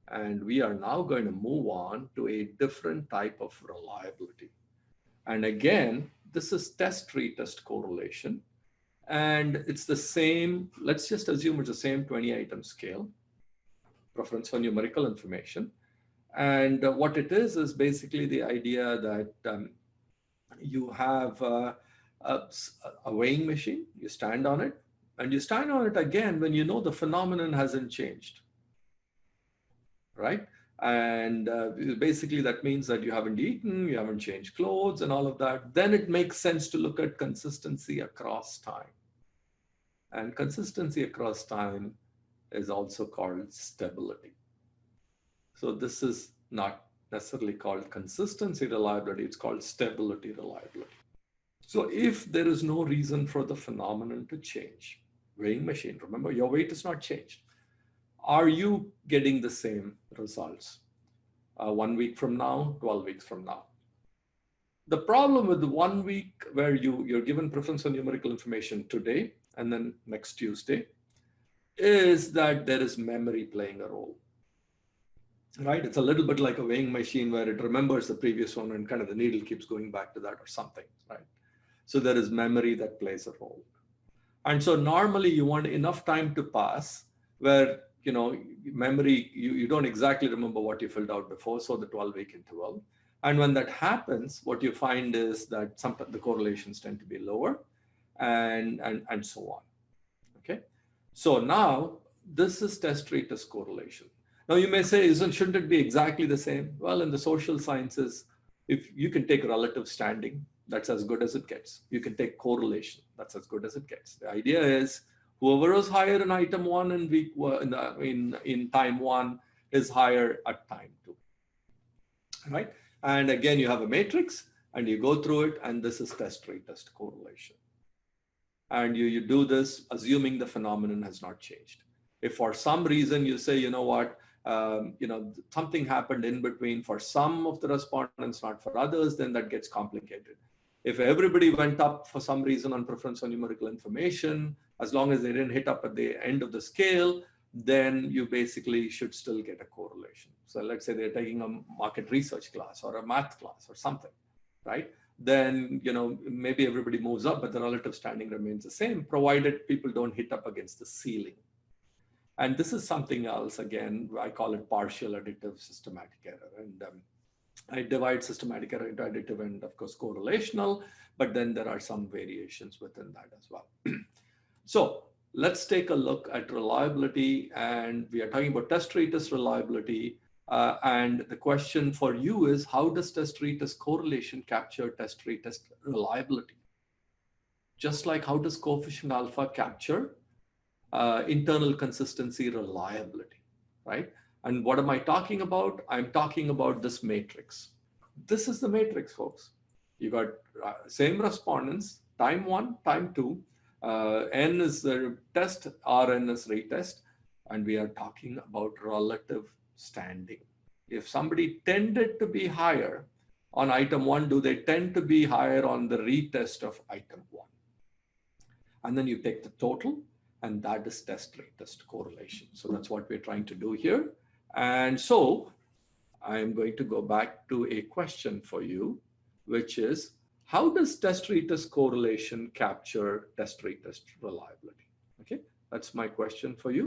And we are now going to move on to a different type of reliability. And again, this is test-retest correlation. And it's the same, let's just assume it's the same 20-item scale, preference for numerical information. And what it is basically the idea that you have a, a weighing machine, you stand on it, and you stand on it again when you know the phenomenon hasn't changed, right? And basically that means that you haven't eaten, you haven't changed clothes and all of that. Then it makes sense to look at consistency across time. And consistency across time is also called stability. So this is not necessarily called consistency reliability, it's called stability reliability. So if there is no reason for the phenomenon to change, weighing machine, remember your weight is not changed. Are you getting the same results 1 week from now, 12 weeks from now? The problem with the 1 week where you're given preference for numerical information today and then next Tuesday is that there is memory playing a role, right? It's a little bit like a weighing machine where it remembers the previous one and kind of the needle keeps going back to that or something, right? So there is memory that plays a role. And so normally you want enough time to pass where, memory, you don't exactly remember what you filled out before, so the 12-week interval. And when that happens, what you find is that sometimes the correlations tend to be lower and so on, okay? So now this is test-retest correlation. Now you may say, shouldn't it be exactly the same? Well, in the social sciences, if you can take relative standing, that's as good as it gets. You can take correlation, that's as good as it gets. The idea is whoever is higher in item one in week in time one is higher at time two, right? And again, you have a matrix and you go through it, and this is test-retest correlation. And you do this assuming the phenomenon has not changed. If for some reason you say, something happened in between for some of the respondents, not for others, then that gets complicated. If everybody went up for some reason on preference for numerical information, as long as they didn't hit up at the end of the scale, then you basically should still get a correlation. So let's say they're taking a market research class or a math class or something, right? Then, maybe everybody moves up, but the relative standing remains the same, provided people don't hit up against the ceiling. And this is something else, again, I call it partial additive systematic error. And I divide systematic error into additive and, of course, correlational, but then there are some variations within that as well. So let's take a look at reliability, and we are talking about test-retest reliability. And the question for you is, how does test-retest correlation capture test-retest reliability? Just like how does coefficient alpha capture internal consistency reliability, right? And what am I talking about? I'm talking about this matrix. This is the matrix, folks. You got same respondents, time one, time two. N is the test, Rn is retest, and we are talking about relative standing. If somebody tended to be higher on item one, do they tend to be higher on the retest of item one? And then you take the total, and that is test-retest correlation. So that's what we're trying to do here. And so I'm going to go back to a question for you, which is, how does test-retest correlation capture test-retest reliability? Okay, that's my question for you.